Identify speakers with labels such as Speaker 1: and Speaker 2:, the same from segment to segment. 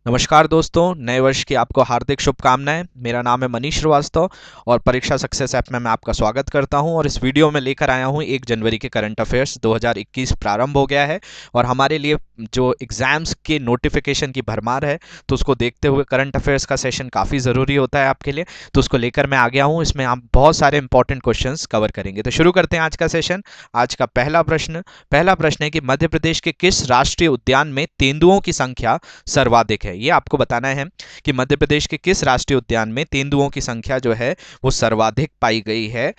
Speaker 1: नमस्कार दोस्तों, नए वर्ष की आपको हार्दिक शुभकामनाएं। मेरा नाम है मनीष श्रीवास्तव और परीक्षा सक्सेस ऐप में मैं आपका स्वागत करता हूं। और इस वीडियो में लेकर आया हूं 1 जनवरी के करंट अफेयर्स। 2021 प्रारंभ हो गया है और हमारे लिए जो एग्ज़ाम्स के नोटिफिकेशन की भरमार है, तो उसको देखते हुए करंट अफेयर्स का सेशन काफ़ी ज़रूरी होता है आपके लिए। तो उसको लेकर मैं आ गया हूँ। इसमें हम बहुत सारे इंपॉर्टेंट क्वेश्चन कवर करेंगे। तो शुरू करते हैं आज का सेशन। आज का पहला प्रश्न है कि मध्य प्रदेश के किस राष्ट्रीय उद्यान में तेंदुओं की संख्या सर्वाधिक है। ये आपको बताना है कि मध्य प्रदेश के किस राष्ट्रीय उद्यान में तेंदुओं की संख्या जो है वो सर्वाधिक पाई गई है।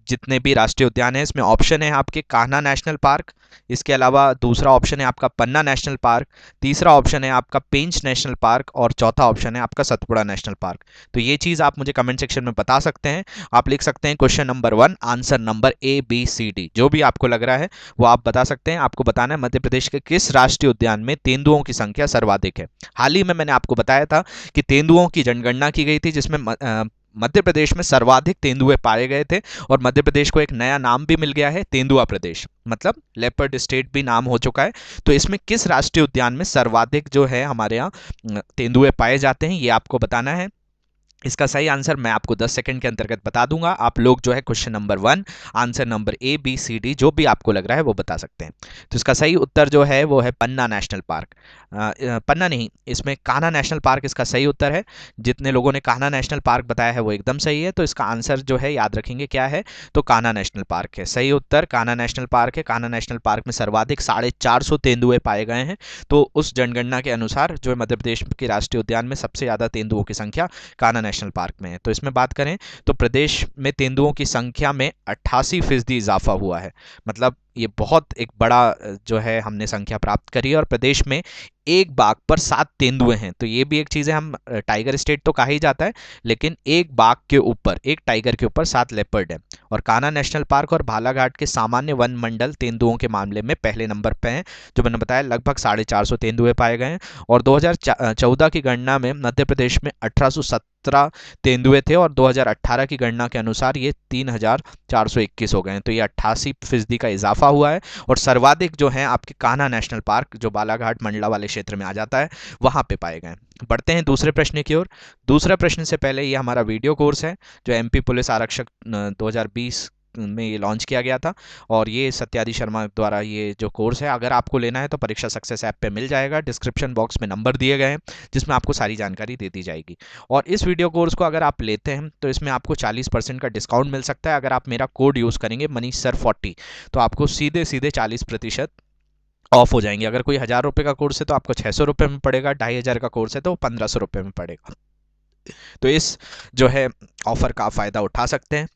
Speaker 1: जितने भी राष्ट्रीय उद्यान है, इसमें ऑप्शन है आपके कान्हा नेशनल पार्क, इसके अलावा दूसरा ऑप्शन है आपका पन्ना नेशनल पार्क, तीसरा ऑप्शन है आपका पेंच नेशनल पार्क और चौथा ऑप्शन है आपका सतपुड़ा नेशनल पार्क। तो ये चीज़ आप मुझे कमेंट सेक्शन में बता सकते हैं। आप लिख सकते हैं question number 1 answer number ABCD, जो भी आपको लग रहा है वो आप बता सकते हैं। आपको बताना है मध्य प्रदेश के किस राष्ट्रीय उद्यान में तेंदुओं की संख्या सर्वाधिक है। हाल ही में मैंने आपको बताया था कि तेंदुओं की जनगणना की गई थी, जिसमें मध्य प्रदेश में सर्वाधिक तेंदुए पाए गए थे और मध्य प्रदेश को एक नया नाम भी मिल गया है, तेंदुआ प्रदेश, मतलब लेपर्ड स्टेट भी नाम हो चुका है। तो इसमें किस राष्ट्रीय उद्यान में सर्वाधिक जो है हमारे यहाँ तेंदुए पाए जाते हैं, ये आपको बताना है। इसका सही आंसर मैं आपको 10 सेकंड के अंतर्गत बता दूंगा। आप लोग जो है question number 1 answer number ABCD जो भी आपको लग रहा है वो बता सकते हैं। तो इसका सही उत्तर जो है वो है पन्ना नेशनल पार्क। पन्ना नहीं, इसमें कान्हा नेशनल पार्क इसका सही उत्तर है। जितने लोगों ने कान्हा नेशनल पार्क बताया है वो एकदम सही है। तो इसका आंसर जो है याद रखेंगे क्या है, तो कान्हा नेशनल पार्क है। सही उत्तर कान्हा नेशनल पार्क है। कान्हा नेशनल पार्क में सर्वाधिक 450 तेंदुए पाए गए हैं। तो उस जनगणना के अनुसार जो मध्य प्रदेश के राष्ट्रीय उद्यान में सबसे ज़्यादा तेंदुओं की संख्या कान्हा नेशनल पार्क में है। तो इसमें बात करें तो प्रदेश में तेंदुओं की संख्या में 88% इजाफा हुआ है। मतलब ये बहुत एक बड़ा जो है हमने संख्या प्राप्त करी है। और प्रदेश में एक बाघ पर 7 तेंदुए हैं। तो ये भी एक चीज़ है, हम टाइगर स्टेट तो कहा ही जाता है, लेकिन एक बाघ के ऊपर, एक टाइगर के ऊपर 7 लेपर्ड है। और कान्हा नेशनल पार्क और भालाघाट के सामान्य वन मंडल तेंदुओं के मामले में पहले नंबर पे हैं। जो मैंने बताया लगभग 450 तेंदुए पाए गए हैं। और 2014 की गणना में मध्य प्रदेश में 1817 तेंदुए थे और 2018 की गणना के अनुसार ये 3421 हो गए हैं। तो ये 88% का इजाफा हुआ है। और सर्वाधिक जो है आपके कान्हा नेशनल पार्क, जो बालाघाट मंडला वाले क्षेत्र में आ जाता है, वहां पे पाए गए। बढ़ते हैं दूसरे प्रश्न की ओर। दूसरा प्रश्न से पहले ये हमारा वीडियो कोर्स है जो MP पुलिस आरक्षक 2020 में ये लॉन्च किया गया था। और ये सत्यादि शर्मा द्वारा ये जो कोर्स है, अगर आपको लेना है तो परीक्षा सक्सेस ऐप पे मिल जाएगा। डिस्क्रिप्शन बॉक्स में नंबर दिए गए हैं जिसमें आपको सारी जानकारी दे दी जाएगी। और इस वीडियो कोर्स को अगर आप लेते हैं तो इसमें आपको 40% का डिस्काउंट मिल सकता है। अगर आप मेरा कोड यूज़ करेंगे मनीष सर 40, तो आपको सीधे सीधे 40% ऑफ हो जाएंगे। अगर कोई 1000 रुपये का कोर्स है तो आपको 600 रुपये में पड़ेगा, 2500 का कोर्स है तो 1500 रुपये में पड़ेगा। तो इस जो है ऑफर का फ़ायदा उठा सकते हैं।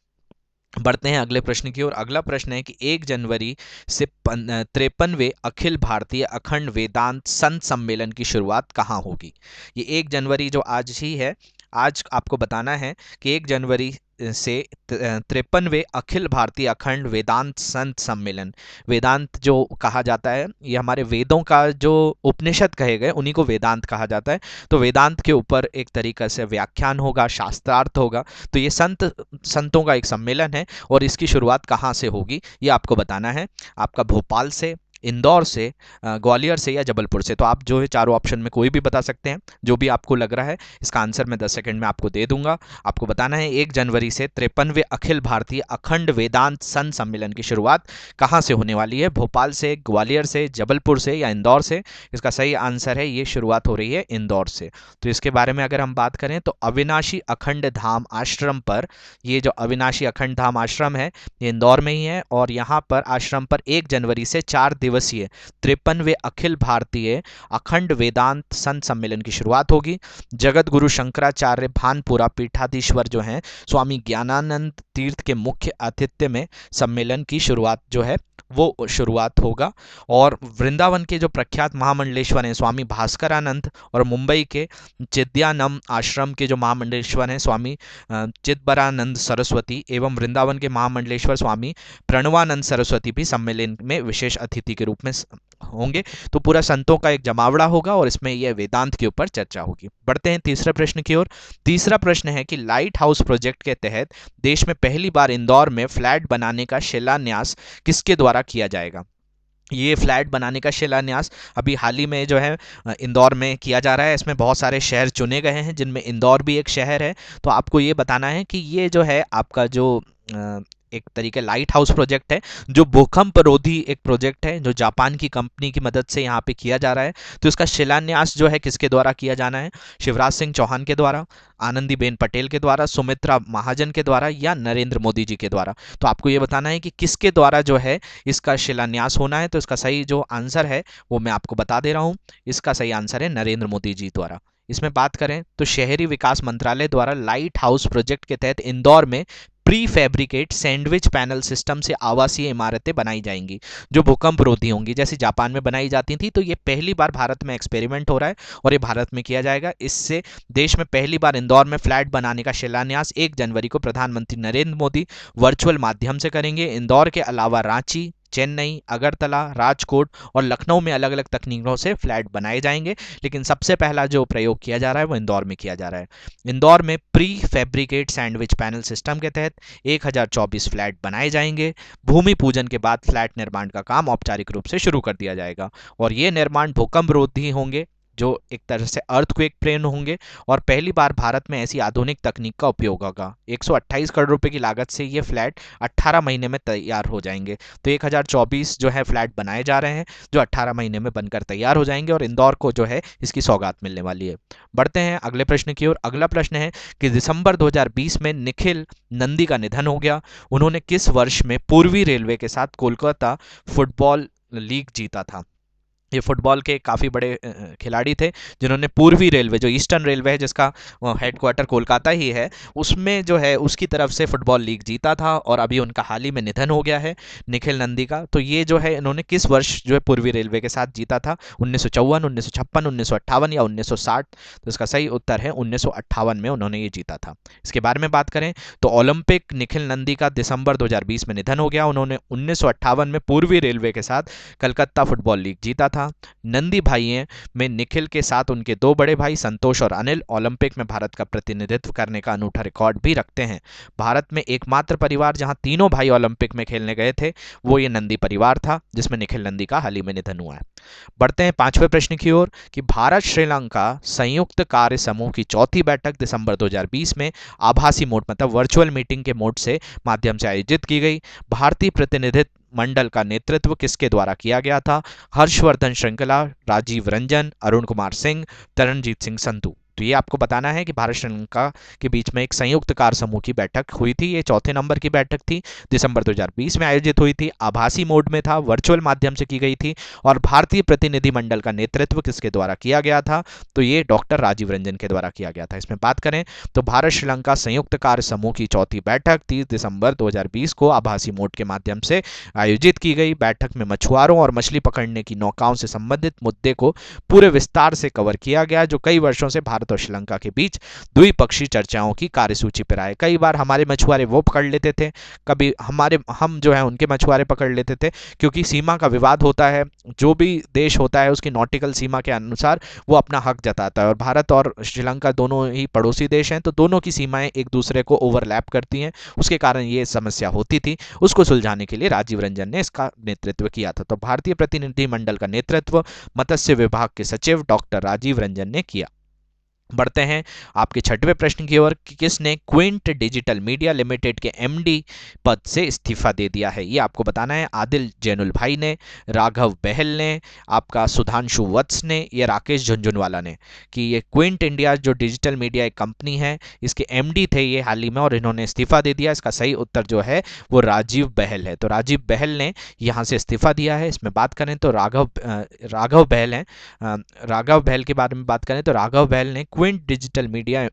Speaker 1: बढ़ते हैं अगले प्रश्न की ओर। अगला प्रश्न है कि 1 जनवरी से 53वें अखिल भारतीय अखंड वेदांत संत सम्मेलन की शुरुआत कहाँ होगी। ये 1 जनवरी जो आज ही है, आज आपको बताना है कि 1 जनवरी से 53वें अखिल भारतीय अखंड वेदांत संत सम्मेलन, वेदांत जो कहा जाता है, ये हमारे वेदों का जो उपनिषद कहे गए उन्हीं को वेदांत कहा जाता है। तो वेदांत के ऊपर एक तरीका से व्याख्यान होगा, शास्त्रार्थ होगा। तो ये संतों का एक सम्मेलन है और इसकी शुरुआत कहाँ से होगी ये आपको बताना है। आपका भोपाल से, इंदौर से, ग्वालियर से या जबलपुर से। तो आप जो है चारों ऑप्शन में कोई भी बता सकते हैं, जो भी आपको लग रहा है। इसका आंसर मैं 10 सेकंड में आपको दे दूंगा। आपको बताना है 1 जनवरी से 53वें अखिल भारतीय अखंड वेदांत संत सम्मेलन की शुरुआत कहाँ से होने वाली है। भोपाल से, ग्वालियर से, जबलपुर से या इंदौर से। इसका सही आंसर है ये शुरुआत हो रही है इंदौर से। तो इसके बारे में अगर हम बात करें तो अविनाशी अखंड धाम आश्रम पर, ये जो अविनाशी अखंड धाम आश्रम है ये इंदौर में ही है। और यहाँ पर आश्रम पर 1 जनवरी से 4 दिवसीय 53वें अखिल भारतीय अखंड वेदांत संत सम्मेलन की शुरुआत होगी। जगत गुरु शंकराचार्य भानपुरा पीठाधीश्वर जो हैं स्वामी ज्ञानानंद तीर्थ के मुख्य आतिथ्य में सम्मेलन की शुरुआत जो है वो शुरुआत होगा। और वृंदावन के जो प्रख्यात महामंडलेश्वर हैं स्वामी भास्करानंद, और मुंबई के चिद्यानम आश्रम के जो महामंडलेश्वर हैं स्वामी चिदबरानंद सरस्वती, एवं वृंदावन के महामंडलेश्वर स्वामी प्रणवानंद सरस्वती भी सम्मेलन में विशेष अतिथि के रूप में होंगे। तो पूरा संतों का एक जमावड़ा होगा और इसमें यह वेदांत के ऊपर चर्चा होगी। बढ़ते हैं तीसरे प्रश्न की ओर। तीसरा प्रश्न है कि लाइट हाउस प्रोजेक्ट के तहत देश में पहली बार इंदौर में फ्लैट बनाने का शिलान्यास किसके द्वारा किया जाएगा। ये फ्लैट बनाने का शिलान्यास अभी हाल ही में जो है इंदौर में किया जा रहा है। इसमें बहुत सारे शहर चुने गए हैं जिनमें इंदौर भी एक शहर है। तो आपको ये बताना है कि ये जो है आपका जो एक तरीके लाइट हाउस प्रोजेक्ट है, जो भूकंप रोधी एक प्रोजेक्ट है, जो जापान की कंपनी की मदद से यहाँ पे किया जा रहा है। तो इसका शिलान्यास जो है किसके द्वारा किया जाना है? शिवराज सिंह चौहान के द्वारा, आनंदीबेन पटेल के द्वारा, सुमित्रा महाजन के द्वारा या नरेंद्र मोदी जी के द्वारा। तो आपको ये बताना है कि किसके द्वारा जो है इसका शिलान्यास होना है। तो इसका सही जो आंसर है वो मैं आपको बता दे रहा हूँ। इसका सही आंसर है नरेंद्र मोदी जी द्वारा। इसमें बात करें तो शहरी विकास मंत्रालय द्वारा लाइट हाउस प्रोजेक्ट के तहत इंदौर में pre fabricate sandwich panel system से आवासीय इमारतें बनाई जाएंगी जो भूकंप रोधी होंगी, जैसी जापान में बनाई जाती थी। तो ये पहली बार भारत में एक्सपेरिमेंट हो रहा है और ये भारत में किया जाएगा। इससे देश में पहली बार इंदौर में फ्लैट बनाने का शिलान्यास 1 जनवरी को प्रधानमंत्री नरेंद्र मोदी वर्चुअल माध्यम से करेंगे। इंदौर के अलावा रांची, चेन्नई, अगरतला, राजकोट और लखनऊ में अलग अलग तकनीकों से फ्लैट बनाए जाएंगे, लेकिन सबसे पहला जो प्रयोग किया जा रहा है वो इंदौर में किया जा रहा है। इंदौर में pre fabricate sandwich panel system के तहत 1024 फ्लैट बनाए जाएंगे। भूमि पूजन के बाद फ्लैट निर्माण का काम औपचारिक रूप से शुरू कर दिया जाएगा और ये निर्माण भूकंप रोधी होंगे, जो एक तरह से अर्थक्वेक प्रेन होंगे और पहली बार भारत में ऐसी आधुनिक तकनीक का उपयोग होगा। 128 करोड़ रुपए की लागत से ये फ्लैट 18 महीने में तैयार हो जाएंगे। तो 1024 जो है फ्लैट बनाए जा रहे हैं जो 18 महीने में बनकर तैयार हो जाएंगे और इंदौर को जो है इसकी सौगात मिलने वाली है। बढ़ते हैं अगले प्रश्न की ओर। अगला प्रश्न है कि दिसंबर 2020 में निखिल नंदी का निधन हो गया। उन्होंने किस वर्ष में पूर्वी रेलवे के साथ कोलकाता फुटबॉल लीग जीता था? ये फुटबॉल के काफ़ी बड़े खिलाड़ी थे जिन्होंने पूर्वी रेलवे, जो ईस्टर्न रेलवे है जिसका हेडक्वार्टर कोलकाता ही है, उसमें जो है उसकी तरफ से फुटबॉल लीग जीता था और अभी उनका हाल ही में निधन हो गया है निखिल नंदी का। तो ये जो है इन्होंने किस वर्ष जो है पूर्वी रेलवे के साथ जीता था? 1954, 1956, 1958 या 1960? तो इसका सही उत्तर है 1958 में उन्होंने ये जीता था। इसके बारे में बात करें तो ओलंपिक निखिल नंदी का दिसंबर 2020 में निधन हो गया। उन्होंने 1958 में पूर्वी रेलवे के साथ कलकत्ता फुटबॉल लीग जीता था। नंदी भाइयों में निखिल के साथ उनके 2 बड़े भाई संतोष और अनिल ओलंपिक में भारत का प्रतिनिधित्व करने का अनूठा रिकॉर्ड भी रखते हैं। भारत में एकमात्र परिवार जहां तीनों भाई ओलंपिक में खेलने गए थे वो ये नंदी परिवार था, जिसमें निखिल नंदी का हाल ही में निधन हुआ है। बढ़ते हैं 5वें प्रश्न की ओर कि भारत श्रीलंका संयुक्त कार्य समूह की 4थी बैठक दिसंबर 2020 में आभासी मोड मतलब वर्चुअल मीटिंग के मोड से माध्यम से आयोजित की गई। भारतीय प्रतिनिधित्व मंडल का नेतृत्व किसके द्वारा किया गया था? हर्षवर्धन श्रृंखला, राजीव रंजन, अरुण कुमार सिंह, तरनजीत सिंह संधू। तो ये आपको बताना है कि भारत श्रीलंका के बीच में एक संयुक्त कार्य समूह की बैठक हुई थी। ये 4थे नंबर की बैठक थी, दिसंबर 2020 में आयोजित हुई थी, आभासी मोड में था, वर्चुअल माध्यम से की गई थी और भारतीय प्रतिनिधि मंडल का नेतृत्व किसके द्वारा किया गया था? तो ये डॉक्टर राजीव रंजन के द्वारा किया गया था। इसमें बात करें तो भारत श्रीलंका संयुक्त कार्य समूह की 4थी बैठक 30 दिसंबर 2020 को आभासी मोड के माध्यम से आयोजित की गई। बैठक में मछुआरों और मछली पकड़ने की नौकाओं से संबंधित मुद्दे को पूरे विस्तार से कवर किया गया, जो कई वर्षों से भारत और श्रीलंका के बीच द्विपक्षीय चर्चाओं की कार्यसूची पर आए। कई बार हमारे मछुआरे वो पकड़ लेते थे, कभी हम जो है उनके मछुआरे पकड़ लेते थे, क्योंकि सीमा का विवाद होता है। जो भी देश होता है उसकी नॉटिकल सीमा के अनुसार वो अपना हक जताता है और भारत और श्रीलंका दोनों ही पड़ोसी देश हैं, तो दोनों की सीमाएं एक दूसरे को ओवरलैप करती हैं। उसके कारण ये समस्या होती थी। उसको सुलझाने के लिए राजीव रंजन ने इसका नेतृत्व किया था। तो भारतीय प्रतिनिधिमंडल का नेतृत्व मत्स्य विभाग के सचिव डॉक्टर राजीव रंजन ने किया। बढ़ते हैं आपके 6वें प्रश्न की ओर कि किसने क्विंट डिजिटल मीडिया लिमिटेड के एमडी पद से इस्तीफा दे दिया है? ये आपको बताना है। आदिल जैनुल भाई ने, राघव बहल ने, आपका सुधांशु वत्स ने या राकेश झुंझुनवाला ने? कि ये क्विंट इंडिया जो डिजिटल मीडिया एक कंपनी है, इसके एमडी थे ये हाल ही में और इन्होंने इस्तीफा दे दिया। इसका सही उत्तर जो है वो राजीव बहल है। तो राजीव बहल ने यहाँ से इस्तीफा दिया है। इसमें बात करें तो राघव बहल हैं। राघव बहल के बारे में बात करें तो राघव बहल ने क्विंट डिजिटल मीडिया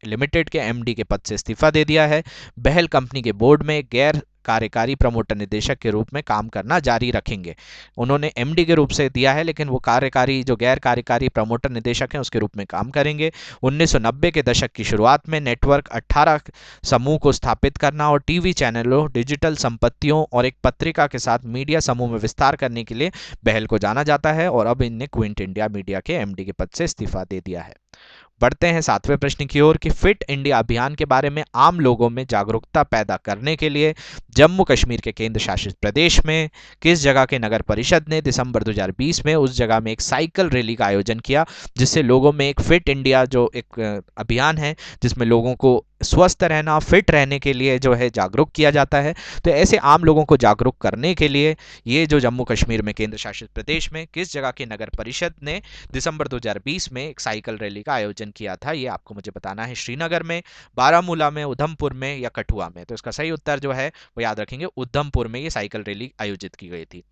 Speaker 1: लिमिटेड के एमडी के पद से इस्तीफा दे दिया है। बहल कंपनी के बोर्ड में गैर कार्यकारी प्रमोटर निदेशक के रूप में काम करना जारी रखेंगे। उन्होंने एमडी के रूप से दिया है, लेकिन वो कार्यकारी जो गैर कार्यकारी प्रमोटर निदेशक हैं उसके रूप में काम करेंगे। 1990 के दशक की शुरुआत में नेटवर्क 18 समूह को स्थापित करना और टीवी चैनलों, डिजिटल संपत्तियों और एक पत्रिका के साथ मीडिया समूह में विस्तार करने के लिए बहल को जाना जाता है और अब इनने क्विंट इंडिया मीडिया के एमडी के पद से इस्तीफा दे दिया है। बढ़ते हैं 7वें प्रश्न की ओर ओर कि फिट इंडिया अभियान के बारे में आम लोगों में जागरूकता पैदा करने के लिए जम्मू कश्मीर के केंद्र शासित प्रदेश में किस जगह के नगर परिषद ने दिसंबर 2020 में उस जगह में एक साइकिल रैली का आयोजन किया, जिससे लोगों में एक फिट इंडिया जो एक अभियान है जिसमें लोगों को स्वस्थ रहना, फिट रहने के लिए जो है जागरूक किया जाता है। तो ऐसे आम लोगों को जागरूक करने के लिए ये जो जम्मू कश्मीर में केंद्र शासित प्रदेश में किस जगह की नगर परिषद ने दिसंबर 2020 में एक साइकिल रैली का आयोजन किया था, ये आपको मुझे बताना है। श्रीनगर में, बारामूला में, उधमपुर में या कठुआ में? तो इसका सही उत्तर जो है वो याद रखेंगे, उधमपुर में ये साइकिल रैली आयोजित की गई थी।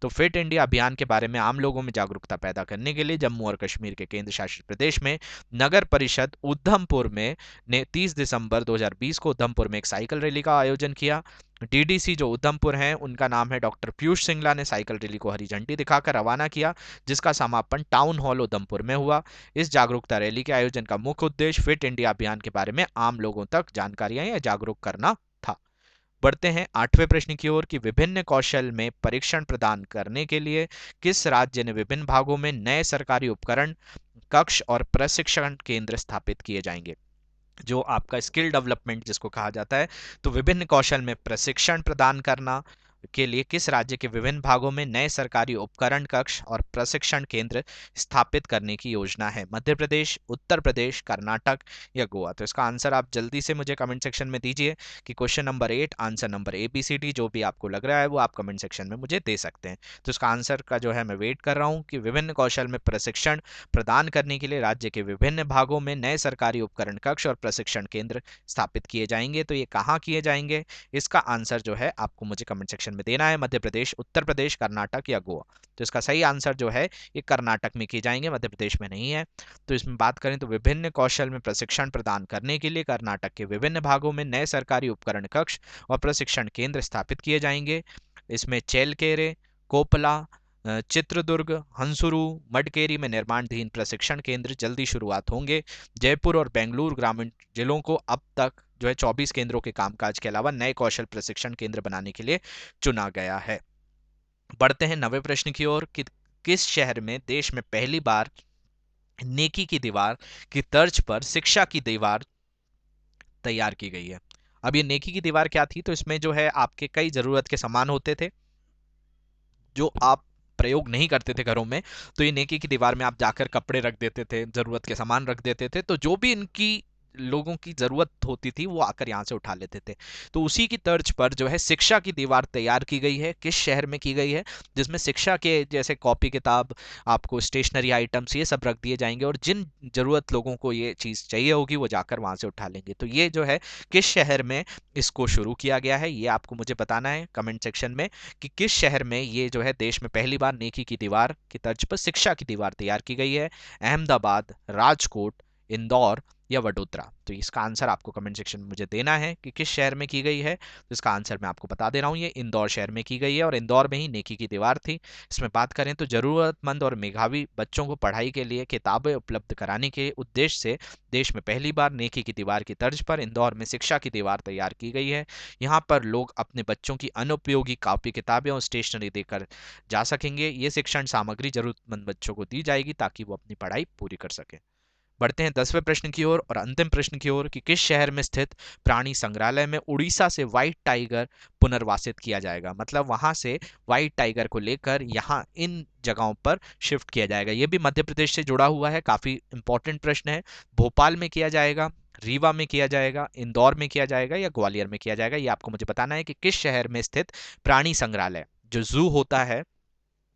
Speaker 1: तो फिट इंडिया अभियान के बारे में आम लोगों में जागरूकता पैदा करने के लिए जम्मू और कश्मीर के केंद्र शासित प्रदेश में नगर परिषद उधमपुर में ने 30 दिसंबर 2020 को उधमपुर में एक साइकिल रैली का आयोजन किया। डीडीसी जो उधमपुर हैं उनका नाम है डॉक्टर पीयूष सिंगला ने साइकिल रैली को हरी झंडी दिखाकर रवाना किया, जिसका समापन टाउन हॉल उधमपुर में हुआ। इस जागरूकता रैली के आयोजन का मुख्य उद्देश्य फिट इंडिया अभियान के बारे में आम लोगों तक जानकारियां या जागरूक करना था। बढ़ते हैं 8वें प्रश्न की ओर कि विभिन्न कौशल में परीक्षण प्रदान करने के लिए किस राज्य ने विभिन्न भागों में नए सरकारी उपकरण, कक्ष और प्रशिक्षण केंद्र स्थापित किए जाएंगे? जो आपका स्किल डेवलपमेंट जिसको कहा जाता है, तो विभिन्न कौशल में प्रशिक्षण प्रदान करना के लिए किस राज्य के विभिन्न भागों में नए सरकारी उपकरण कक्ष और प्रशिक्षण केंद्र स्थापित करने की योजना है? मध्य प्रदेश, उत्तर प्रदेश, कर्नाटक या गोवा? तो इसका आंसर आप जल्दी से मुझे कमेंट सेक्शन में दीजिए कि question number 8 answer number ABCD जो भी आपको लग रहा है वो आप कमेंट सेक्शन में मुझे दे सकते हैं। तो इसका आंसर का जो है मैं वेट कर रहा हूँ कि विभिन्न कौशल में प्रशिक्षण प्रदान करने के लिए राज्य के विभिन्न भागों में नए सरकारी उपकरण कक्ष और प्रशिक्षण केंद्र स्थापित किए जाएंगे। तो ये कहाँ किए जाएंगे? इसका आंसर जो है आपको मुझे कमेंट सेक्शन में देना है। मध्य प्रदेश, उत्तर प्रदेश, कर्नाटक या गोवा? तो इसका सही आंसर जो है ये कर्नाटक में किए जाएंगे, मध्य प्रदेश में नहीं है। तो इसमें बात करें तो विभिन्न कौशल में प्रशिक्षण प्रदान करने के लिए कर्नाटक के विभिन्न भागों में नए सरकारी उपकरण कक्ष और प्रशिक्षण केंद्र स्थापित किए जाएंगे। इसमें चेलकेरे, कोपला, चित्रदुर्ग, हंसुरु, मडकेरी में निर्माणाधीन प्रशिक्षण केंद्र जल्दी शुरुआत होंगे। जयपुर और बेंगलुरु ग्रामीण जिलों को अब तक जो है 24 केंद्रों के कामकाज के अलावा नए कौशल प्रशिक्षण केंद्र बनाने के लिए चुना गया है। बढ़ते हैं 9वें प्रश्न की ओर कि किस शहर में देश में पहली बार नेकी की दीवार की तर्ज पर शिक्षा की दीवार तैयार की गई है? अब ये नेकी की दीवार क्या थी? तो इसमें जो है आपके कई जरूरत के सामान होते थे जो आप प्रयोग नहीं करते थे घरों में, तो ये नेकी की दीवार में आप जाकर कपड़े रख देते थे, जरूरत के सामान रख देते थे, तो जो भी इनकी लोगों की जरूरत होती थी वो आकर यहाँ से उठा लेते थे। तो उसी की तर्ज पर जो है शिक्षा की दीवार तैयार की गई है। किस शहर में की गई है? जिसमें शिक्षा के जैसे कॉपी किताब, आपको स्टेशनरी आइटम्स ये सब रख दिए जाएंगे और जिन जरूरत लोगों को ये चीज़ चाहिए होगी वो जाकर वहाँ से उठा लेंगे। तो ये जो है किस शहर में इसको शुरू किया गया है ये आपको मुझे बताना है कमेंट सेक्शन में कि किस शहर में ये जो है देश में पहली बार नेकी की दीवार की तर्ज पर शिक्षा की दीवार तैयार की गई है। अहमदाबाद, राजकोट, इंदौर या वडोदरा? तो इसका आंसर आपको कमेंट सेक्शन में मुझे देना है कि किस शहर में की गई है। तो इसका आंसर मैं आपको बता दे रहा हूँ, ये इंदौर शहर में की गई है और इंदौर में ही नेकी की दीवार थी। इसमें बात करें तो जरूरतमंद और मेधावी बच्चों को पढ़ाई के लिए किताबें उपलब्ध कराने के उद्देश्य से देश में पहली बार नेकी की दीवार की तर्ज पर इंदौर में शिक्षा की दीवार तैयार की गई है। यहाँ पर लोग अपने बच्चों की अनुपयोगी कॉपी किताबें और स्टेशनरी देकर जा सकेंगे। ये शिक्षण सामग्री जरूरतमंद बच्चों को दी जाएगी ताकि वो अपनी पढ़ाई पूरी कर सके। बढ़ते हैं 10वें प्रश्न की ओर और अंतिम प्रश्न की ओर कि किस शहर में स्थित प्राणी संग्रहालय में उड़ीसा से व्हाइट टाइगर पुनर्वासित किया जाएगा? मतलब वहां से व्हाइट टाइगर को लेकर यहाँ इन जगहों पर शिफ्ट किया जाएगा। ये भी मध्य प्रदेश से जुड़ा हुआ है, काफी इंपॉर्टेंट प्रश्न है। भोपाल में किया जाएगा, रीवा में किया जाएगा, इंदौर में किया जाएगा या ग्वालियर में किया जाएगा? ये आपको मुझे बताना है कि किस शहर में स्थित प्राणी संग्रहालय, जो जू होता है,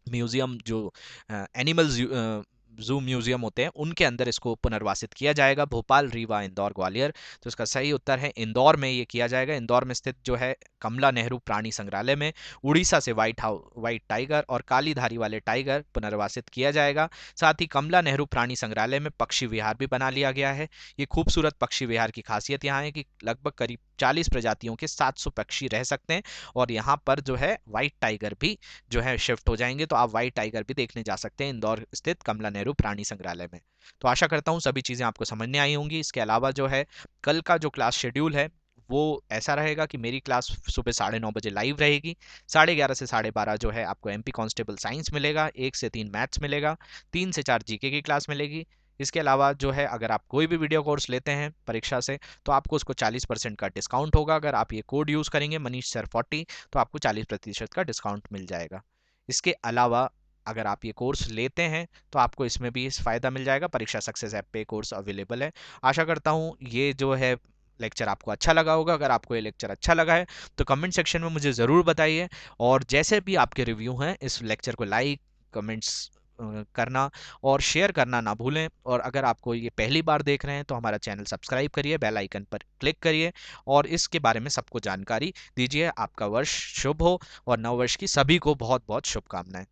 Speaker 1: म्यूजियम, जो एनिमल जू म्यूजियम होते हैं उनके अंदर इसको पुनर्वासित किया जाएगा। भोपाल, रीवा, इंदौर, ग्वालियर? तो इसका सही उत्तर है इंदौर में ये किया जाएगा। इंदौर में स्थित जो है कमला नेहरू प्राणी संग्रहालय में उड़ीसा से व्हाइट टाइगर और काली धारी वाले टाइगर पुनर्वासित किया जाएगा। साथ ही कमला नेहरू प्राणी संग्रहालय में पक्षी विहार भी बना लिया गया है। ये खूबसूरत पक्षी विहार की खासियत यहाँ है कि लगभग करीब 40 प्रजातियों के 700 पक्षी रह सकते हैं और यहाँ पर जो है व्हाइट टाइगर भी जो है शिफ्ट हो जाएंगे, तो आप व्हाइट टाइगर भी देखने जा सकते हैं इंदौर स्थित कमला नेहरू प्राणी संग्रहालय में। तो आशा करता हूँ सभी चीजें आपको समझ में आई होंगी। इसके अलावा जो है कल का जो क्लास शेड्यूल है वो ऐसा रहेगा कि मेरी क्लास सुबह 9:30 बजे लाइव रहेगी। 11:30 से 12:30 जो है आपको MP कांस्टेबल साइंस मिलेगा, 1 से 3 मैथ्स मिलेगा, 3 से 4 जीके की क्लास मिलेगी। इसके अलावा जो है अगर आप कोई भी वीडियो कोर्स लेते हैं परीक्षा से तो आपको उसको 40% का डिस्काउंट होगा। अगर आप ये कोड यूज़ करेंगे मनीष सर 40 तो आपको 40% का डिस्काउंट मिल जाएगा। इसके अलावा अगर आप ये कोर्स लेते हैं तो आपको इसमें भी इस फ़ायदा मिल जाएगा। परीक्षा सक्सेस ऐप पे कोर्स अवेलेबल है। आशा करता हूँ ये जो है लेक्चर आपको अच्छा लगा होगा। अगर आपको ये लेक्चर अच्छा लगा है तो कमेंट सेक्शन में मुझे ज़रूर बताइए, और जैसे भी आपके रिव्यू हैं इस लेक्चर को लाइक कमेंट्स करना और शेयर करना ना भूलें। और अगर आपको ये पहली बार देख रहे हैं तो हमारा चैनल सब्सक्राइब करिए, बेल आइकन पर क्लिक करिए और इसके बारे में सबको जानकारी दीजिए। आपका वर्ष शुभ हो और नव वर्ष की सभी को बहुत बहुत शुभकामनाएं।